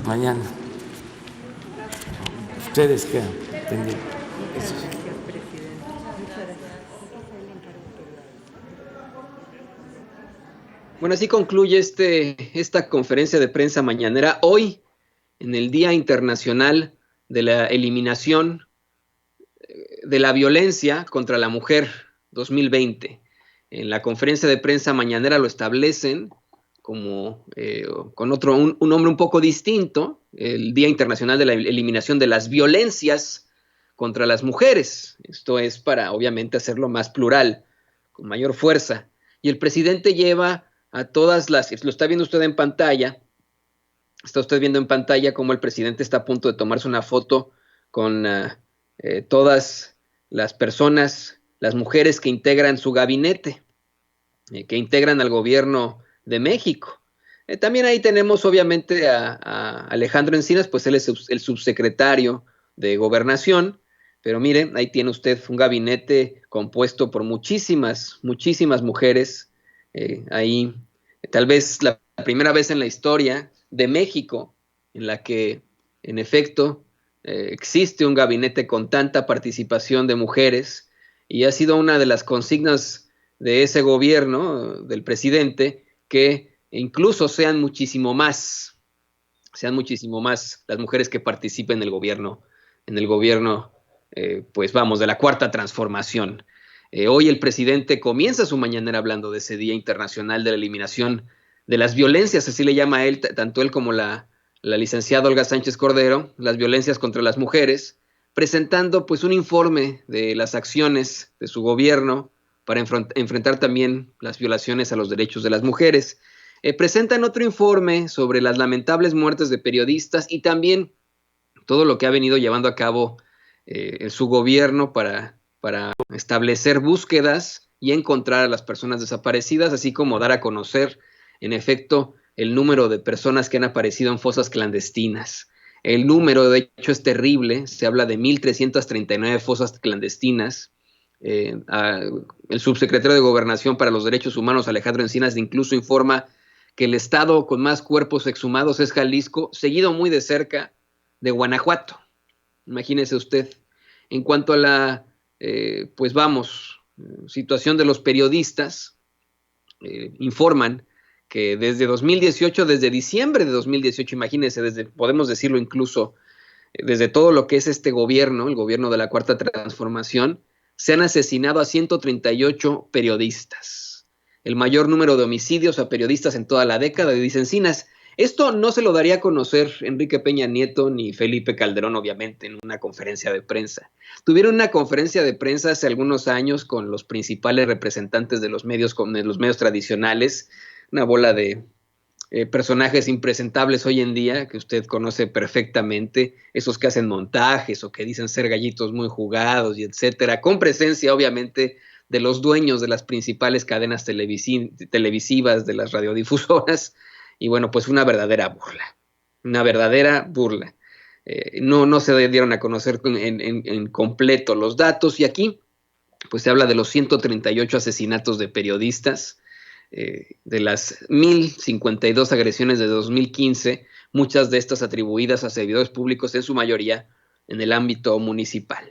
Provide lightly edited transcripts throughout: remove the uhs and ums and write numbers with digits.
mañana. ¿Ustedes qué? Bueno, así concluye esta conferencia de prensa mañanera hoy, en el Día Internacional de la Eliminación de la Violencia contra la Mujer 2020. En la conferencia de prensa mañanera lo establecen como con un nombre un poco distinto, el Día Internacional de la Eliminación de las Violencias contra las Mujeres. Esto es para, obviamente, hacerlo más plural, con mayor fuerza. Y el presidente lleva a todas las, lo está viendo usted en pantalla, está usted viendo en pantalla cómo el presidente está a punto de tomarse una foto con todas las personas, las mujeres que integran su gabinete, que integran al gobierno de México. También ahí tenemos obviamente a Alejandro Encinas, pues él es el subsecretario de Gobernación, pero mire, ahí tiene usted un gabinete compuesto por muchísimas, muchísimas mujeres, ahí tal vez la primera vez en la historia de México en la que en efecto existe un gabinete con tanta participación de mujeres y ha sido una de las consignas de ese gobierno, del presidente, que incluso sean muchísimo más las mujeres que participen en el gobierno, pues vamos, de la cuarta transformación. Hoy el presidente comienza su mañanera hablando de ese Día Internacional de la Eliminación de las Violencias, así le llama él, tanto él como la licenciada Olga Sánchez Cordero, las violencias contra las mujeres, presentando pues un informe de las acciones de su gobierno para enfrentar también las violaciones a los derechos de las mujeres. Presentan otro informe sobre las lamentables muertes de periodistas y también todo lo que ha venido llevando a cabo en su gobierno para establecer búsquedas y encontrar a las personas desaparecidas, así como dar a conocer, en efecto, el número de personas que han aparecido en fosas clandestinas. El número, de hecho, es terrible. Se habla de 1,339 fosas clandestinas. El subsecretario de Gobernación para los Derechos Humanos, Alejandro Encinas, incluso informa que el estado con más cuerpos exhumados es Jalisco, seguido muy de cerca de Guanajuato. Imagínese usted. En cuanto a la, pues vamos, situación de los periodistas, informan que desde 2018, desde diciembre de 2018, imagínense, podemos decirlo incluso, desde todo lo que es este gobierno, el gobierno de la Cuarta Transformación, se han asesinado a 138 periodistas, el mayor número de homicidios a periodistas en toda la década, dice Encinas. Esto no se lo daría a conocer Enrique Peña Nieto ni Felipe Calderón, obviamente, en una conferencia de prensa. Tuvieron una conferencia de prensa hace algunos años con los principales representantes de de los medios tradicionales, una bola de personajes impresentables hoy en día, que usted conoce perfectamente, esos que hacen montajes o que dicen ser gallitos muy jugados y etcétera, con presencia obviamente de los dueños de las principales cadenas televisivas, de las radiodifusoras, y bueno, pues una verdadera burla. No se dieron a conocer en completo los datos, y aquí pues se habla de los 138 asesinatos de periodistas, de las 1,052 agresiones de 2015, muchas de estas atribuidas a servidores públicos, en su mayoría en el ámbito municipal.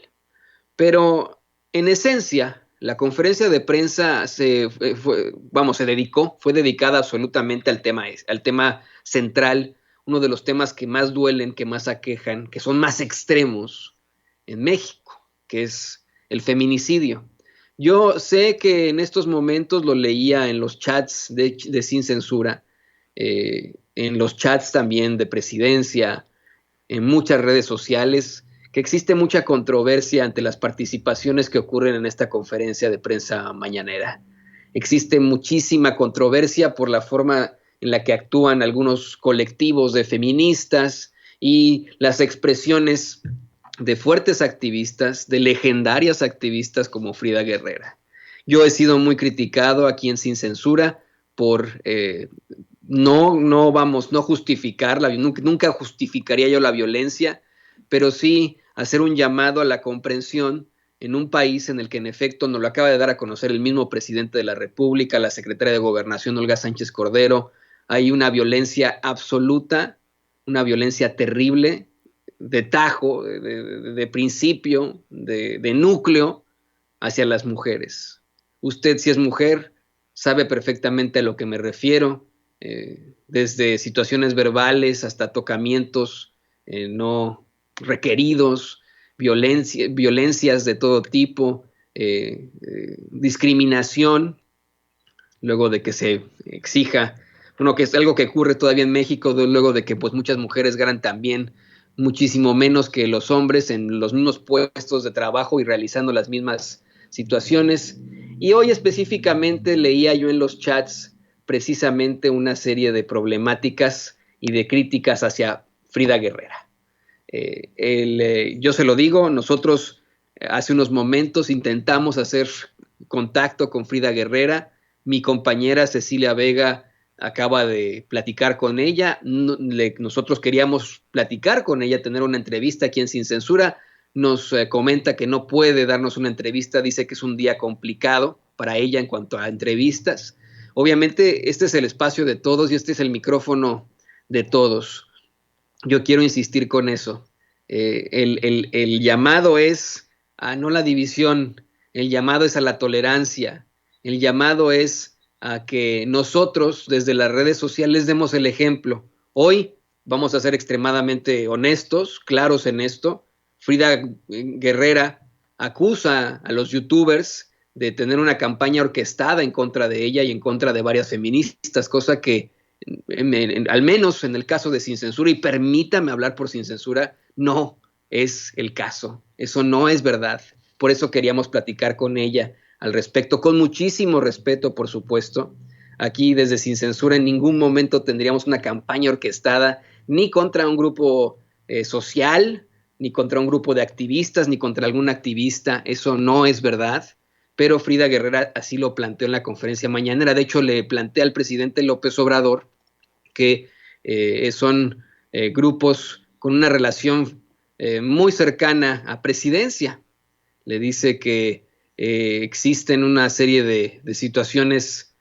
Pero en esencia, la conferencia de prensa fue dedicada absolutamente al tema central, uno de los temas que más duelen, que más aquejan, que son más extremos en México, que es el feminicidio. Yo sé que en estos momentos lo leía en los chats de Sin Censura, en los chats también de Presidencia, en muchas redes sociales, que existe mucha controversia ante las participaciones que ocurren en esta conferencia de prensa mañanera. Existe muchísima controversia por la forma en la que actúan algunos colectivos de feministas y las expresiones de fuertes activistas, de legendarias activistas como Frida Guerrera. Yo he sido muy criticado aquí en Sin Censura por no justificarla, nunca justificaría yo la violencia, pero sí hacer un llamado a la comprensión en un país en el que en efecto nos lo acaba de dar a conocer el mismo presidente de la República, la secretaria de Gobernación Olga Sánchez Cordero. Hay una violencia absoluta una violencia terrible, de tajo, de principio, de núcleo hacia las mujeres. Usted, si es mujer, sabe perfectamente a lo que me refiero, desde situaciones verbales hasta tocamientos no requeridos, violencias de todo tipo, discriminación, luego de que se exija, bueno, que es algo que ocurre todavía en México, luego de que pues muchas mujeres ganan también muchísimo menos que los hombres en los mismos puestos de trabajo y realizando las mismas situaciones. Y hoy específicamente leía yo en los chats precisamente una serie de problemáticas y de críticas hacia Frida Guerrera. Yo se lo digo, nosotros hace unos momentos intentamos hacer contacto con Frida Guerrera, mi compañera Cecilia Vega acaba de platicar con ella, nosotros queríamos platicar con ella, tener una entrevista aquí en Sin Censura, nos comenta que no puede darnos una entrevista, dice que es un día complicado para ella en cuanto a entrevistas. Obviamente este es el espacio de todos y este es el micrófono de todos. Yo quiero insistir con eso. El llamado es a no la división, el llamado es a la tolerancia, el llamado es a que nosotros desde las redes sociales demos el ejemplo. Hoy vamos a ser extremadamente honestos, claros en esto. Frida Guerrera acusa a los youtubers de tener una campaña orquestada en contra de ella y en contra de varias feministas, cosa que al menos en el caso de Sin Censura, y permítame hablar por Sin Censura, no es el caso. Eso no es verdad. Por eso queríamos platicar con ella al respecto, con muchísimo respeto, por supuesto. Aquí desde Sin Censura en ningún momento tendríamos una campaña orquestada ni contra un grupo social, ni contra un grupo de activistas, ni contra algún activista. Eso no es verdad. Pero Frida Guerrera así lo planteó en la conferencia mañanera. De hecho, le plantea al presidente López Obrador que son grupos con una relación muy cercana a presidencia. Le dice que existen una serie de situaciones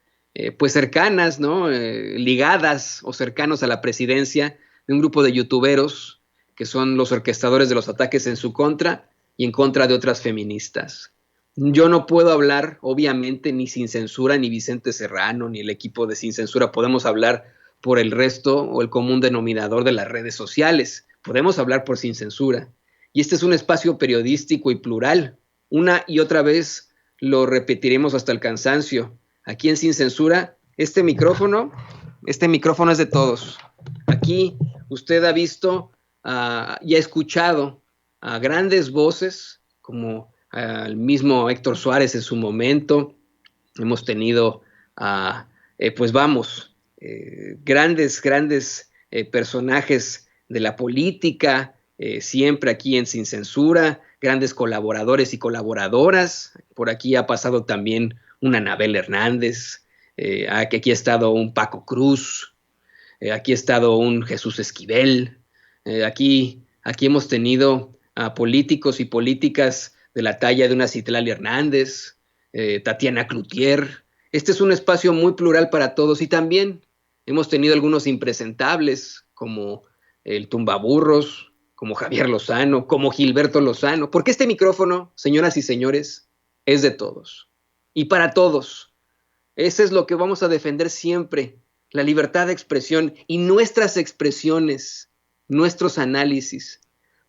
pues cercanas, ¿no? Ligadas o cercanos a la presidencia de un grupo de youtuberos que son los orquestadores de los ataques en su contra y en contra de otras feministas. Yo no puedo hablar, obviamente, ni Sin Censura, ni Vicente Serrano, ni el equipo de Sin Censura. Podemos hablar por el resto o el común denominador de las redes sociales. Podemos hablar por Sin Censura. Y este es un espacio periodístico y plural. Una y otra vez lo repetiremos hasta el cansancio. Aquí en Sin Censura, este micrófono es de todos. Aquí usted ha visto y ha escuchado a grandes voces como al mismo Héctor Suárez en su momento. Hemos tenido pues vamos, grandes personajes de la política, siempre aquí en Sin Censura, grandes colaboradores y colaboradoras. Por aquí ha pasado también una Anabel Hernández, aquí ha estado un Paco Cruz, aquí ha estado un Jesús Esquivel, aquí hemos tenido a políticos y políticas de la talla de una Citlali Hernández, Tatiana Cloutier. Este es un espacio muy plural para todos y también hemos tenido algunos impresentables como el Tumbaburros, como Javier Lozano, como Gilberto Lozano, porque este micrófono, señoras y señores, es de todos y para todos. Eso es lo que vamos a defender siempre, la libertad de expresión y nuestras expresiones, nuestros análisis.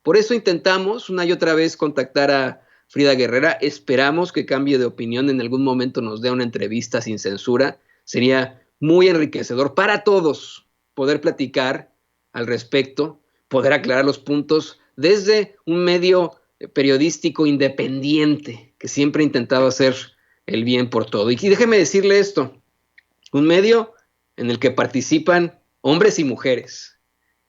Por eso intentamos una y otra vez contactar a Frida Guerrera. Esperamos que cambie de opinión, en algún momento nos dé una entrevista sin censura. Sería muy enriquecedor para todos poder platicar al respecto, poder aclarar los puntos desde un medio periodístico independiente que siempre ha intentado hacer el bien por todo. Y déjeme decirle esto, un medio en el que participan hombres y mujeres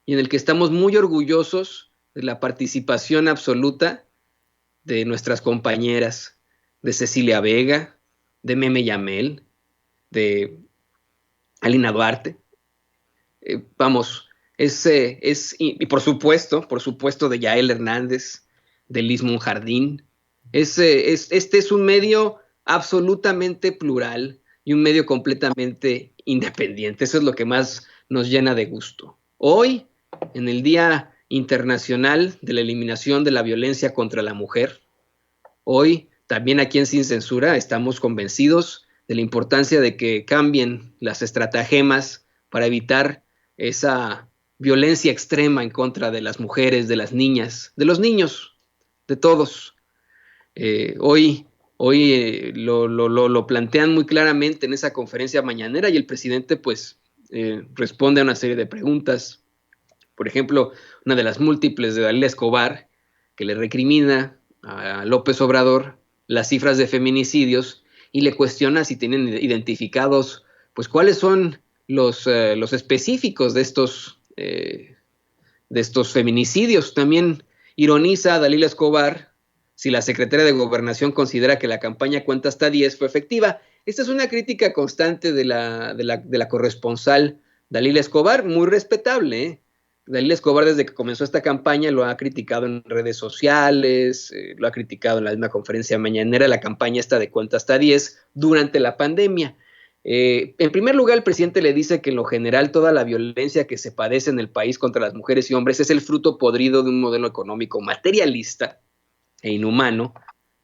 y en el que estamos muy orgullosos de la participación absoluta de nuestras compañeras, de Cecilia Vega, de Meme Yamel, de Alina Duarte. Vamos, y por supuesto de Yael Hernández, de Liz Monjardín. Este es un medio absolutamente plural y un medio completamente independiente. Eso es lo que más nos llena de gusto. Hoy en el Día Internacional de la Eliminación de la Violencia contra la Mujer. Hoy, también aquí en Sin Censura, estamos convencidos de la importancia de que cambien las estratagemas para evitar esa violencia extrema en contra de las mujeres, de las niñas, de los niños, de todos. Hoy lo plantean muy claramente en esa conferencia mañanera y el presidente pues responde a una serie de preguntas. Por ejemplo, una de las múltiples de Dalila Escobar, que le recrimina a López Obrador las cifras de feminicidios y le cuestiona si tienen identificados pues cuáles son los específicos de estos feminicidios. También ironiza a Dalila Escobar si la secretaria de Gobernación considera que la campaña Cuenta hasta 10 fue efectiva. Esta es una crítica constante de la corresponsal Dalila Escobar, muy respetable, ¿eh? Dalila Escobar, desde que comenzó esta campaña, lo ha criticado en redes sociales, lo ha criticado en la misma conferencia mañanera, la campaña esta de Cuenta hasta 10 durante la pandemia. En primer lugar, el presidente le dice que en lo general toda la violencia que se padece en el país contra las mujeres y hombres es el fruto podrido de un modelo económico materialista e inhumano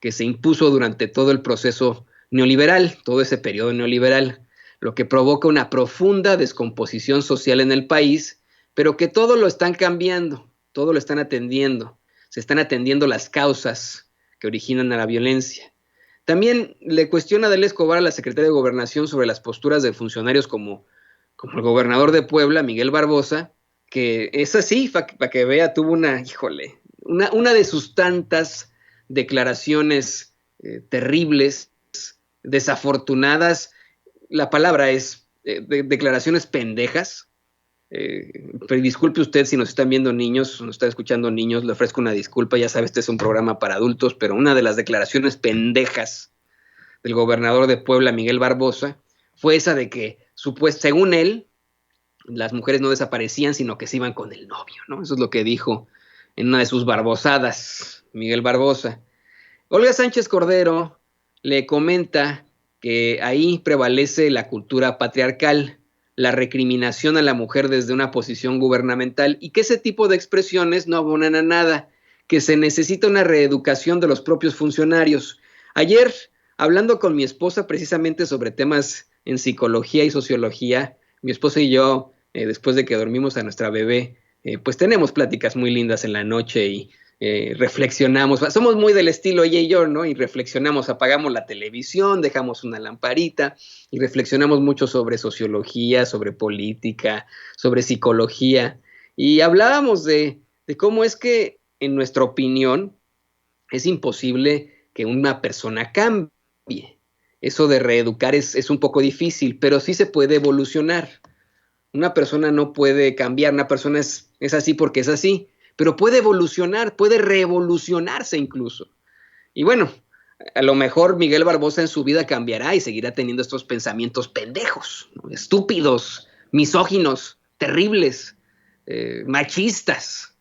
que se impuso durante todo el proceso neoliberal, todo ese periodo neoliberal, lo que provoca una profunda descomposición social en el país, pero que todo lo están cambiando, todo lo están atendiendo, se están atendiendo las causas que originan a la violencia. También le cuestiona a Dalila Escobar a la secretaria de Gobernación sobre las posturas de funcionarios como el gobernador de Puebla, Miguel Barbosa, que es así, para que vea, tuvo una de sus tantas declaraciones terribles, desafortunadas, la palabra es declaraciones pendejas. Pero disculpe usted si nos están viendo niños, nos están escuchando niños, le ofrezco una disculpa, ya sabe, este es un programa para adultos, pero una de las declaraciones pendejas del gobernador de Puebla, Miguel Barbosa, fue esa de que, según él, las mujeres no desaparecían, sino que se iban con el novio, ¿no? Eso es lo que dijo en una de sus barbosadas, Miguel Barbosa. Olga Sánchez Cordero le comenta que ahí prevalece la cultura patriarcal, la recriminación a la mujer desde una posición gubernamental y que ese tipo de expresiones no abonan a nada, que se necesita una reeducación de los propios funcionarios. Ayer, hablando con mi esposa precisamente sobre temas en psicología y sociología, mi esposa y yo, después de que dormimos a nuestra bebé, pues tenemos pláticas muy lindas en la noche y reflexionamos, somos muy del estilo ella y yo, ¿no? Y reflexionamos, apagamos la televisión, dejamos una lamparita y reflexionamos mucho sobre sociología, sobre política, sobre psicología y hablábamos de cómo es que, en nuestra opinión, es imposible que una persona cambie. Eso de reeducar es un poco difícil, pero sí se puede evolucionar. Una persona no puede cambiar, una persona es así porque es así, pero puede evolucionar, puede reevolucionarse incluso. Y bueno, a lo mejor Miguel Barbosa en su vida cambiará y seguirá teniendo estos pensamientos pendejos, ¿no? Estúpidos, misóginos, terribles, machistas,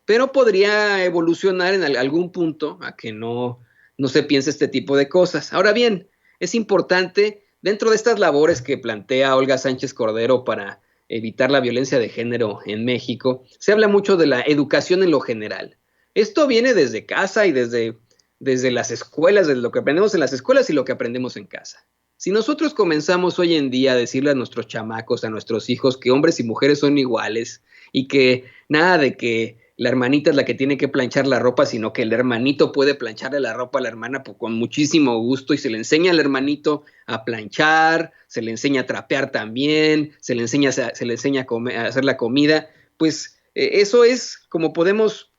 pero podría evolucionar en algún punto a que no se piense este tipo de cosas. Ahora bien, es importante, dentro de estas labores que plantea Olga Sánchez Cordero para evitar la violencia de género en México, se habla mucho de la educación en lo general. Esto viene desde casa y desde las escuelas, desde lo que aprendemos en las escuelas y lo que aprendemos en casa. Si nosotros comenzamos hoy en día a decirle a nuestros chamacos, a nuestros hijos, que hombres y mujeres son iguales y que nada de que la hermanita es la que tiene que planchar la ropa, sino que el hermanito puede plancharle la ropa a la hermana con muchísimo gusto y se le enseña al hermanito a planchar, se le enseña a trapear también, se le enseña a hacer la comida, pues eso es como podemos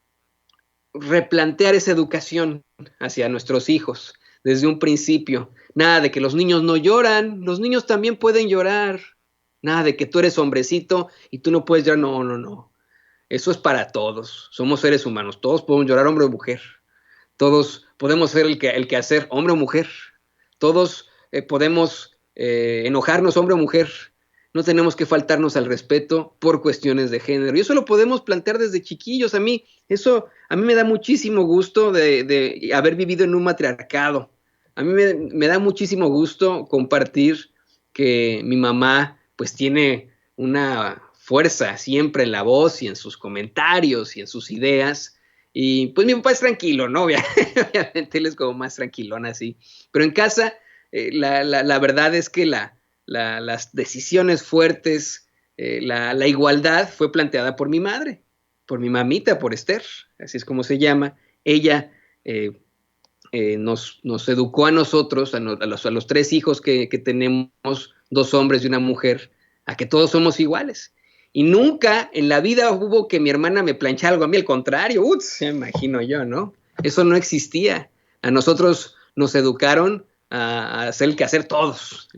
replantear esa educación hacia nuestros hijos desde un principio. Nada de que los niños no lloran, los niños también pueden llorar. Nada de que tú eres hombrecito y tú no puedes llorar, no. Eso es para todos, somos seres humanos, todos podemos llorar, hombre o mujer, todos podemos ser el que hacer, hombre o mujer, todos podemos enojarnos, hombre o mujer, no tenemos que faltarnos al respeto por cuestiones de género, y eso lo podemos plantear desde chiquillos. A mí me da muchísimo gusto de haber vivido en un matriarcado, a mí me da muchísimo gusto compartir que mi mamá pues tiene una fuerza siempre en la voz y en sus comentarios y en sus ideas. Y pues mi papá es tranquilo, ¿no? Obviamente él es como más tranquilón así. Pero en casa, la verdad es que las decisiones fuertes, la igualdad fue planteada por mi madre, por mi mamita, por Esther, así es como se llama. Ella nos educó a nosotros, a los tres hijos que tenemos, dos hombres y una mujer, a que todos somos iguales. Y nunca en la vida hubo que mi hermana me planchara algo a mí, al contrario, me imagino yo, ¿no? Eso no existía. A nosotros nos educaron a hacer el quehacer todos,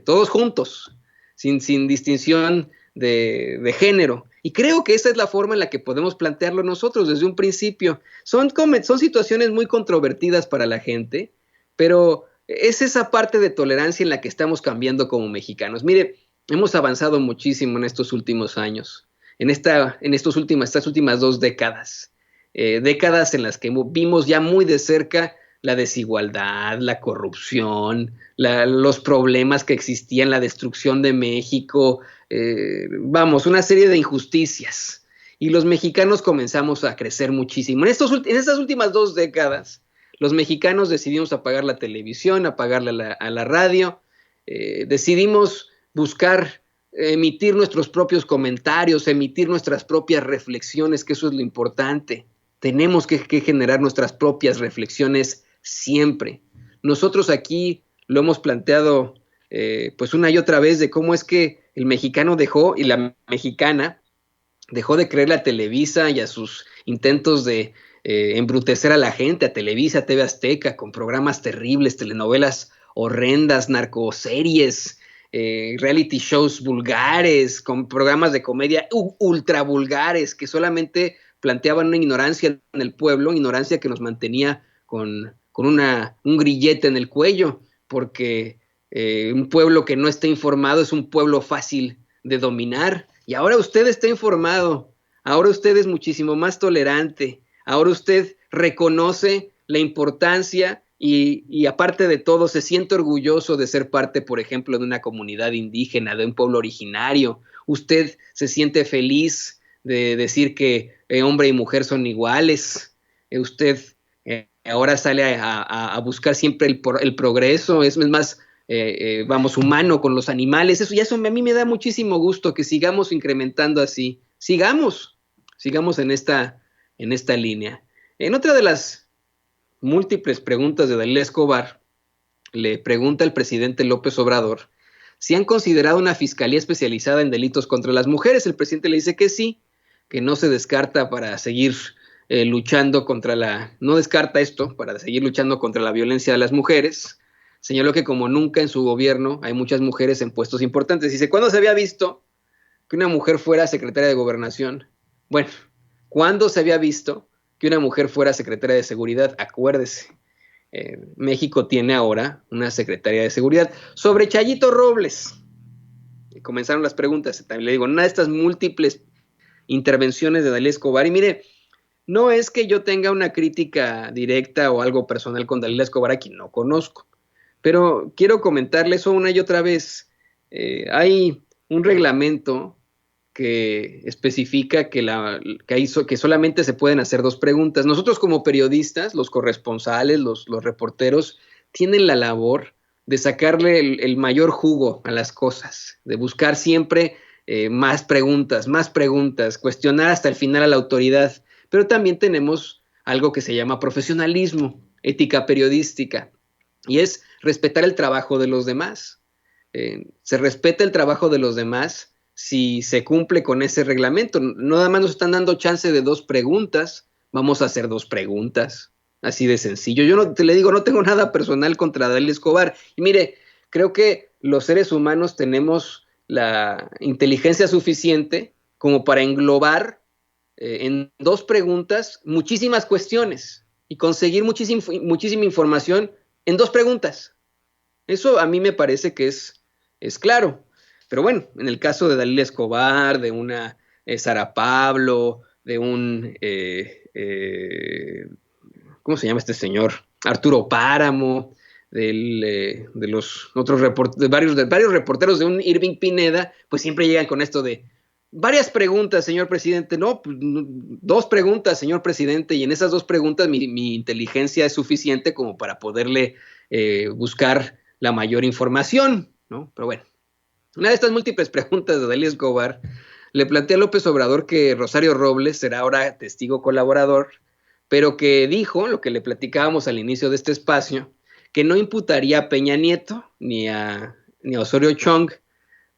todos juntos, sin distinción de género. Y creo que esa es la forma en la que podemos plantearlo nosotros desde un principio. Son situaciones muy controvertidas para la gente, pero es esa parte de tolerancia en la que estamos cambiando como mexicanos. Mire, hemos avanzado muchísimo en estos últimos años, estas últimas 2 décadas, décadas en las que vimos ya muy de cerca la desigualdad, la corrupción, los problemas que existían, la destrucción de México, una serie de injusticias. Y los mexicanos comenzamos a crecer muchísimo. En estas últimas 2 décadas, los mexicanos decidimos apagar la televisión, apagarla a la radio, decidimos buscar emitir nuestros propios comentarios, emitir nuestras propias reflexiones, que eso es lo importante. Tenemos que generar nuestras propias reflexiones siempre. Nosotros aquí lo hemos planteado pues una y otra vez de cómo es que el mexicano y la mexicana dejó de creerle a Televisa y a sus intentos de embrutecer a la gente, a Televisa, a TV Azteca, con programas terribles, telenovelas horrendas, narcoseries, reality shows vulgares, con programas de comedia ultra vulgares que solamente planteaban una ignorancia en el pueblo, ignorancia que nos mantenía con un grillete en el cuello, porque un pueblo que no está informado es un pueblo fácil de dominar. Y ahora usted está informado, ahora usted es muchísimo más tolerante, ahora usted reconoce la importancia y aparte de todo se siente orgulloso de ser parte, por ejemplo, de una comunidad indígena, de un pueblo originario. Usted se siente feliz de decir que hombre y mujer son iguales. Usted ahora sale a buscar siempre el progreso, es más, humano con los animales. Eso a mí me da muchísimo gusto que sigamos incrementando así. Sigamos en esta línea. En otra de las múltiples preguntas de Dalila Escobar, le pregunta al presidente López Obrador si han considerado una fiscalía especializada en delitos contra las mujeres. El presidente le dice que sí, que no se descarta para seguir luchando no descarta esto para seguir luchando contra la violencia de las mujeres. Señaló que como nunca en su gobierno hay muchas mujeres en puestos importantes. Dice, ¿cuándo se había visto que una mujer fuera secretaria de Gobernación? Bueno, ¿cuándo se había visto que una mujer fuera secretaria de Seguridad? Acuérdese, México tiene ahora una secretaria de Seguridad. Sobre Chayito Robles, comenzaron las preguntas. También le digo, una de estas múltiples intervenciones de Dalila Escobar, y mire, no es que yo tenga una crítica directa o algo personal con Dalila Escobar, a quien no conozco, pero quiero comentarle eso una y otra vez. Hay un reglamento que especifica que solamente se pueden hacer 2 preguntas. Nosotros como periodistas, los corresponsales, los reporteros, tienen la labor de sacarle el mayor jugo a las cosas, de buscar siempre más preguntas, cuestionar hasta el final a la autoridad. Pero también tenemos algo que se llama profesionalismo, ética periodística, y es respetar el trabajo de los demás. Se respeta el trabajo de los demás si se cumple con ese reglamento. Nada más nos están dando chance de 2 preguntas, vamos a hacer 2 preguntas, así de sencillo. Yo no tengo nada personal contra Dalila Escobar. Y mire, creo que los seres humanos tenemos la inteligencia suficiente como para englobar en 2 preguntas muchísimas cuestiones y conseguir muchísima información en 2 preguntas. Eso a mí me parece que es claro. Pero bueno, en el caso de Dalila Escobar, de una Sara Pablo, de un ¿cómo se llama este señor? Arturo Páramo, de los otros de varios reporteros, de un Irving Pineda, pues siempre llegan con esto de varias preguntas, señor presidente. No, pues, dos preguntas, señor presidente, y en esas dos preguntas mi inteligencia es suficiente como para poderle buscar la mayor información, ¿no? Pero bueno, una de estas múltiples preguntas de Dalila Escobar le plantea a López Obrador que Rosario Robles será ahora testigo colaborador, pero que dijo, lo que le platicábamos al inicio de este espacio, que no imputaría a Peña Nieto ni a Osorio Chong,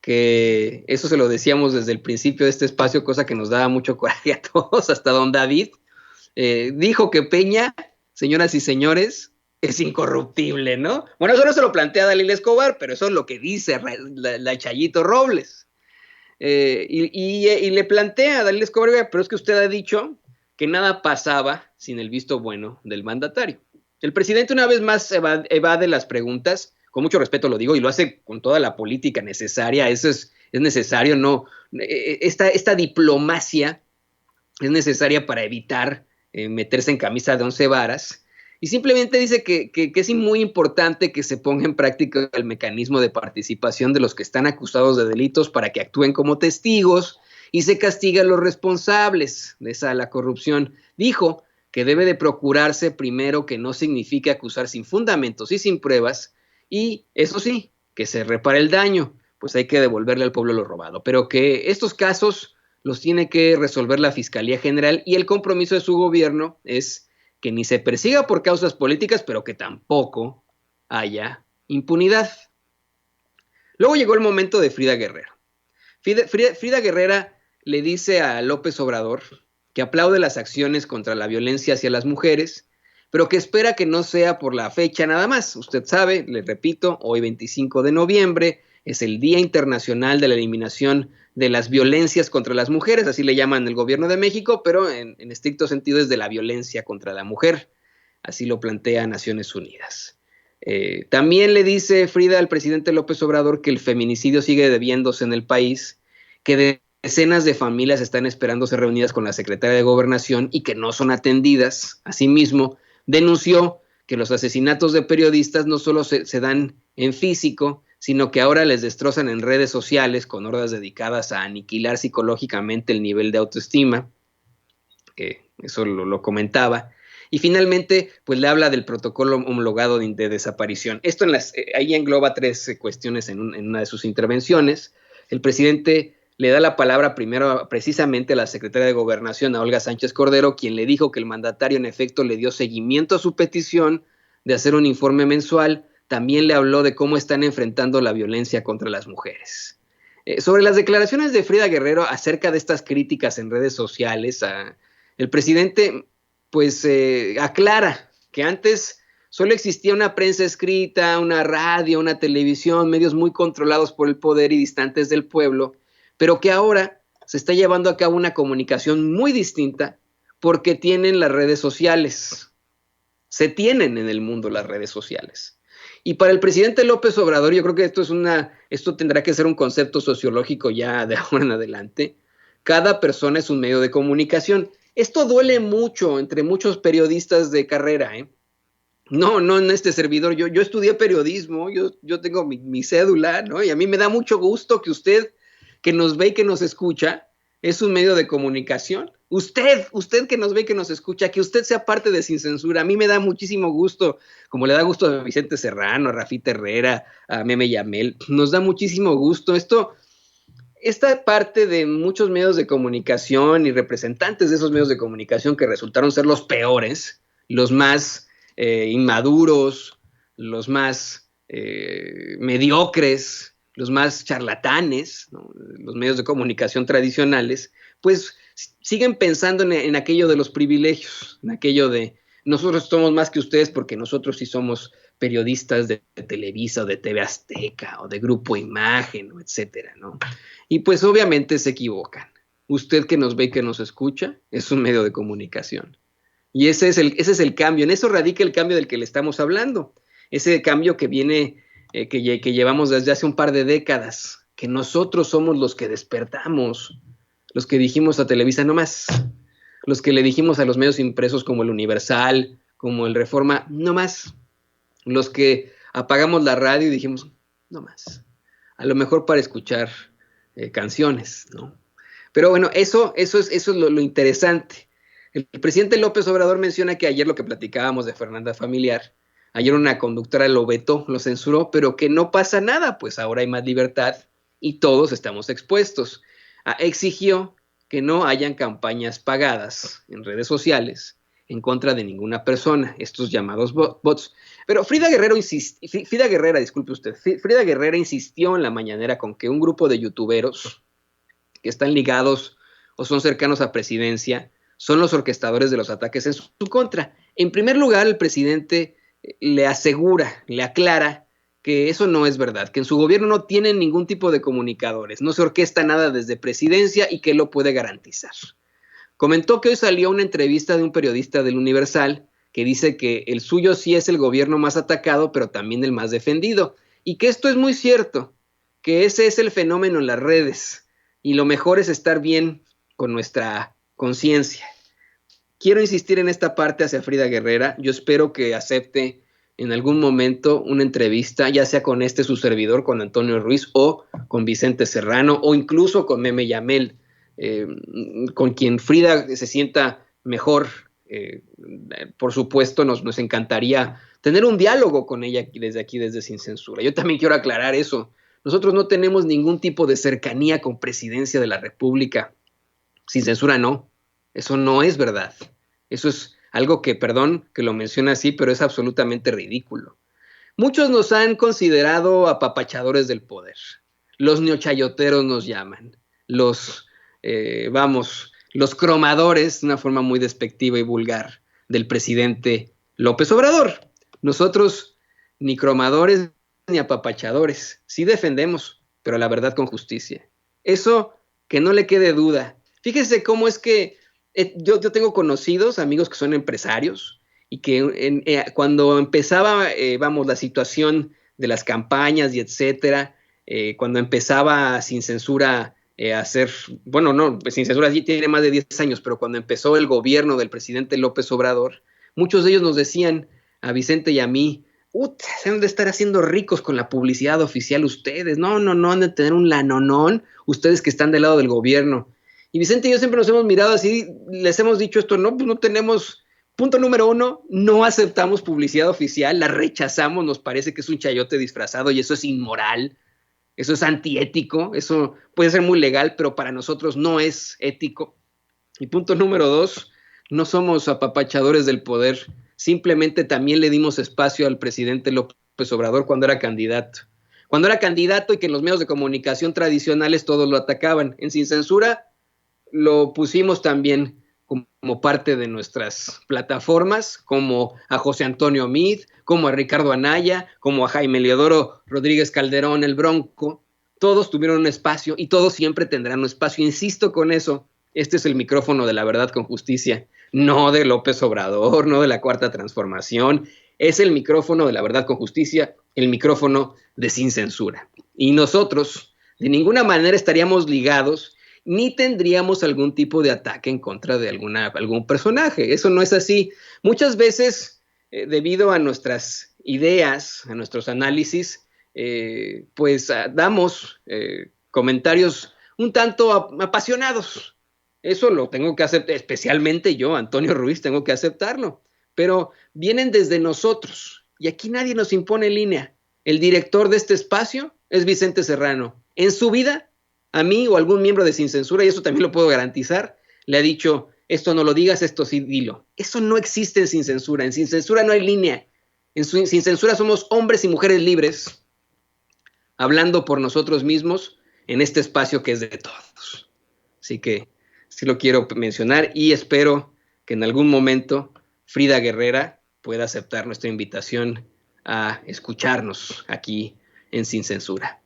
que eso se lo decíamos desde el principio de este espacio, cosa que nos daba mucho coraje a todos, hasta don David, dijo que Peña, señoras y señores, es incorruptible, ¿no? Bueno, eso no se lo plantea Dalila Escobar, pero eso es lo que dice la Chayito Robles. Y le plantea a Dalila Escobar, pero es que usted ha dicho que nada pasaba sin el visto bueno del mandatario. El presidente una vez más evade las preguntas, con mucho respeto lo digo, y lo hace con toda la política necesaria, eso es necesario, no, esta diplomacia es necesaria para evitar meterse en camisa de 11 varas, y simplemente dice que es muy importante que se ponga en práctica el mecanismo de participación de los que están acusados de delitos para que actúen como testigos y se castigue a los responsables de la corrupción. Dijo que debe de procurarse primero que no signifique acusar sin fundamentos y sin pruebas, y eso sí, que se repare el daño, pues hay que devolverle al pueblo lo robado, pero que estos casos los tiene que resolver la Fiscalía General y el compromiso de su gobierno es que ni se persiga por causas políticas, pero que tampoco haya impunidad. Luego llegó el momento de Frida Guerrero. Frida Guerrero le dice a López Obrador que aplaude las acciones contra la violencia hacia las mujeres, pero que espera que no sea por la fecha nada más. Usted sabe, le repito, hoy 25 de noviembre es el Día Internacional de la Eliminación de las Violencias contra las Mujeres, así le llaman el gobierno de México, pero en estricto sentido es de la violencia contra la mujer, así lo plantea Naciones Unidas. También le dice Frida al presidente López Obrador que el feminicidio sigue debiéndose en el país, que decenas de familias están esperando ser reunidas con la secretaria de Gobernación y que no son atendidas. Asimismo, denunció que los asesinatos de periodistas no solo se dan en físico, sino que ahora les destrozan en redes sociales con hordas dedicadas a aniquilar psicológicamente el nivel de autoestima. Eso lo comentaba. Y finalmente, pues le habla del protocolo homologado de desaparición. Esto ahí engloba tres cuestiones en una de sus intervenciones. El presidente le da la palabra primero precisamente a la secretaria de Gobernación, a Olga Sánchez Cordero, quien le dijo que el mandatario en efecto le dio seguimiento a su petición de hacer un informe mensual. También le habló de cómo están enfrentando la violencia contra las mujeres. Sobre las declaraciones de Frida Guerrero acerca de estas críticas en redes sociales, el presidente pues aclara que antes solo existía una prensa escrita, una radio, una televisión, medios muy controlados por el poder y distantes del pueblo, pero que ahora se está llevando a cabo una comunicación muy distinta porque tienen las redes sociales. Se tienen en el mundo las redes sociales. Y para el presidente López Obrador, yo creo que esto tendrá que ser un concepto sociológico ya de ahora en adelante. Cada persona es un medio de comunicación. Esto duele mucho entre muchos periodistas de carrera, ¿eh? No en este servidor. Yo estudié periodismo, yo tengo mi cédula, ¿no? Y a mí me da mucho gusto que usted, que nos ve y que nos escucha, es un medio de comunicación. Usted que nos ve y que nos escucha, que usted sea parte de Sin Censura. A mí me da muchísimo gusto, como le da gusto a Vicente Serrano, a Rafita Herrera, a Meme Yamel. Nos da muchísimo gusto. Esta parte de muchos medios de comunicación y representantes de esos medios de comunicación que resultaron ser los peores, los más inmaduros, los más mediocres, los más charlatanes, ¿no? Los medios de comunicación tradicionales, pues siguen pensando en aquello de los privilegios, en aquello de nosotros somos más que ustedes porque nosotros sí somos periodistas de Televisa o de TV Azteca o de Grupo Imagen, etcétera, ¿no? Y pues obviamente se equivocan. Usted que nos ve y que nos escucha es un medio de comunicación. Y ese es el cambio, en eso radica el cambio del que le estamos hablando. Ese cambio que viene, que llevamos desde hace un par de décadas, que nosotros somos los que despertamos, los que dijimos a Televisa no más, los que le dijimos a los medios impresos como el Universal, como el Reforma, no más, los que apagamos la radio y dijimos no más, a lo mejor para escuchar canciones, ¿no? Pero bueno, eso es lo interesante. El presidente López Obrador menciona que ayer lo que platicábamos de Fernanda Familiar, ayer una conductora lo vetó, lo censuró, pero que no pasa nada, pues ahora hay más libertad y todos estamos expuestos. Exigió que no hayan campañas pagadas en redes sociales en contra de ninguna persona, estos llamados bots. Pero Frida Guerrera, disculpe usted, Frida Guerrera insistió en la mañanera con que un grupo de youtuberos que están ligados o son cercanos a presidencia son los orquestadores de los ataques en su contra. En primer lugar, el presidente le asegura, le aclara que eso no es verdad, que en su gobierno no tienen ningún tipo de comunicadores, no se orquesta nada desde presidencia y que lo puede garantizar. Comentó que hoy salió una entrevista de un periodista del Universal que dice que el suyo sí es el gobierno más atacado, pero también el más defendido, y que esto es muy cierto, que ese es el fenómeno en las redes, y lo mejor es estar bien con nuestra conciencia. Quiero insistir en esta parte hacia Frida Guerrera. Yo espero que acepte en algún momento una entrevista, ya sea con su servidor, con Antonio Ruiz, o con Vicente Serrano, o incluso con Meme Yamel, con quien Frida se sienta mejor. Por supuesto, nos encantaría tener un diálogo con ella aquí, desde Sin Censura. Yo también quiero aclarar eso. Nosotros no tenemos ningún tipo de cercanía con Presidencia de la República. Sin Censura no. Eso no es verdad. Eso es algo que, perdón que lo mencione así, pero es absolutamente ridículo. Muchos nos han considerado apapachadores del poder. Los neochayoteros nos llaman. Los cromadores, de una forma muy despectiva y vulgar, del presidente López Obrador. Nosotros ni cromadores ni apapachadores. Sí defendemos, pero la verdad con justicia. Eso que no le quede duda. Fíjese cómo es que yo tengo conocidos, amigos que son empresarios, y que cuando empezaba, la situación de las campañas y etcétera, cuando empezaba Sin Censura a hacer, bueno, no, Sin Censura sí tiene más de 10 años, pero cuando empezó el gobierno del presidente López Obrador, muchos de ellos nos decían, a Vicente y a mí, se han de estar haciendo ricos con la publicidad oficial ustedes, no, han de tener un lanonón, ustedes que están del lado del gobierno. Y Vicente y yo siempre nos hemos mirado así, les hemos dicho esto, no, pues no tenemos, punto número 1, no aceptamos publicidad oficial, la rechazamos, nos parece que es un chayote disfrazado y eso es inmoral, eso es antiético, eso puede ser muy legal, pero para nosotros no es ético. Y punto número 2, no somos apapachadores del poder, simplemente también le dimos espacio al presidente López Obrador cuando era candidato. Cuando era candidato y que en los medios de comunicación tradicionales todos lo atacaban. En Sin Censura lo pusimos también como parte de nuestras plataformas, como a José Antonio Meade, como a Ricardo Anaya, como a Jaime Leodoro Rodríguez Calderón, el Bronco. Todos tuvieron un espacio y todos siempre tendrán un espacio. Insisto con eso, este es el micrófono de la verdad con justicia, no de López Obrador, no de la Cuarta Transformación. Es el micrófono de la verdad con justicia, el micrófono de Sin Censura. Y nosotros de ninguna manera estaríamos ligados ni tendríamos algún tipo de ataque en contra de algún personaje. Eso no es así. Muchas veces, debido a nuestras ideas, a nuestros análisis, damos comentarios un tanto apasionados. Eso lo tengo que aceptar, especialmente yo, Antonio Ruiz, tengo que aceptarlo. Pero vienen desde nosotros y aquí nadie nos impone línea. El director de este espacio es Vicente Serrano. En su vida, a mí o algún miembro de Sin Censura, y eso también lo puedo garantizar, le ha dicho, esto no lo digas, esto sí dilo. Eso no existe en Sin Censura. En Sin Censura no hay línea. Sin Censura somos hombres y mujeres libres, hablando por nosotros mismos en este espacio que es de todos. Así que sí lo quiero mencionar y espero que en algún momento Frida Guerrera pueda aceptar nuestra invitación a escucharnos aquí en Sin Censura.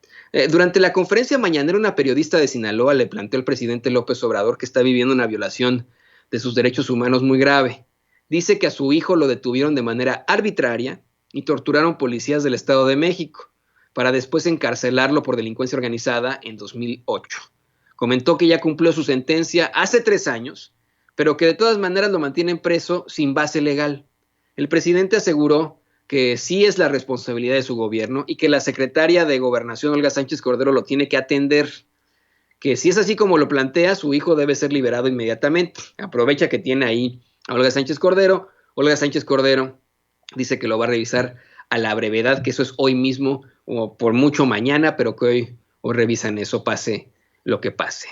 Durante la conferencia mañanera, una periodista de Sinaloa le planteó al presidente López Obrador que está viviendo una violación de sus derechos humanos muy grave. Dice que a su hijo lo detuvieron de manera arbitraria y torturaron policías del Estado de México para después encarcelarlo por delincuencia organizada en 2008. Comentó que ya cumplió su sentencia hace 3 años, pero que de todas maneras lo mantienen preso sin base legal. El presidente aseguró que sí es la responsabilidad de su gobierno y que la secretaria de Gobernación, Olga Sánchez Cordero, lo tiene que atender. que si es así como lo plantea, su hijo debe ser liberado inmediatamente. Aprovecha que tiene ahí a Olga Sánchez Cordero. Olga Sánchez Cordero dice que lo va a revisar a la brevedad, que eso es hoy mismo o por mucho mañana, pero que hoy revisan eso, pase lo que pase.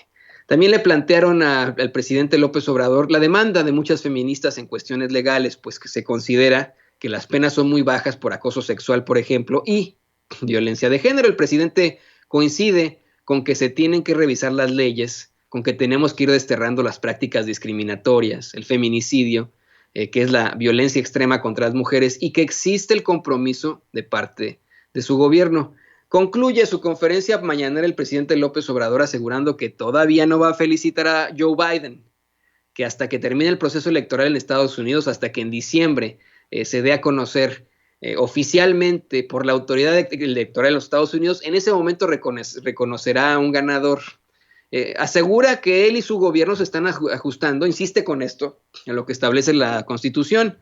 También le plantearon al presidente López Obrador la demanda de muchas feministas en cuestiones legales, pues que se considera que las penas son muy bajas por acoso sexual, por ejemplo, y violencia de género. El presidente coincide con que se tienen que revisar las leyes, con que tenemos que ir desterrando las prácticas discriminatorias, el feminicidio, que es la violencia extrema contra las mujeres, y que existe el compromiso de parte de su gobierno. Concluye su conferencia mañanera el presidente López Obrador asegurando que todavía no va a felicitar a Joe Biden, que hasta que termine el proceso electoral en Estados Unidos, hasta que en diciembre se dé a conocer oficialmente por la autoridad electoral de los Estados Unidos, en ese momento reconocerá a un ganador. Asegura que él y su gobierno se están ajustando, insiste con esto, en lo que establece la Constitución,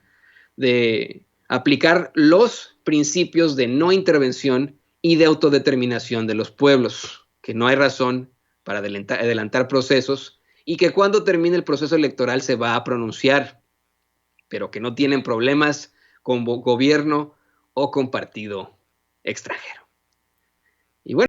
de aplicar los principios de no intervención y de autodeterminación de los pueblos, que no hay razón para adelantar procesos y que cuando termine el proceso electoral se va a pronunciar, pero que no tienen problemas con gobierno o con partido extranjero. Y bueno,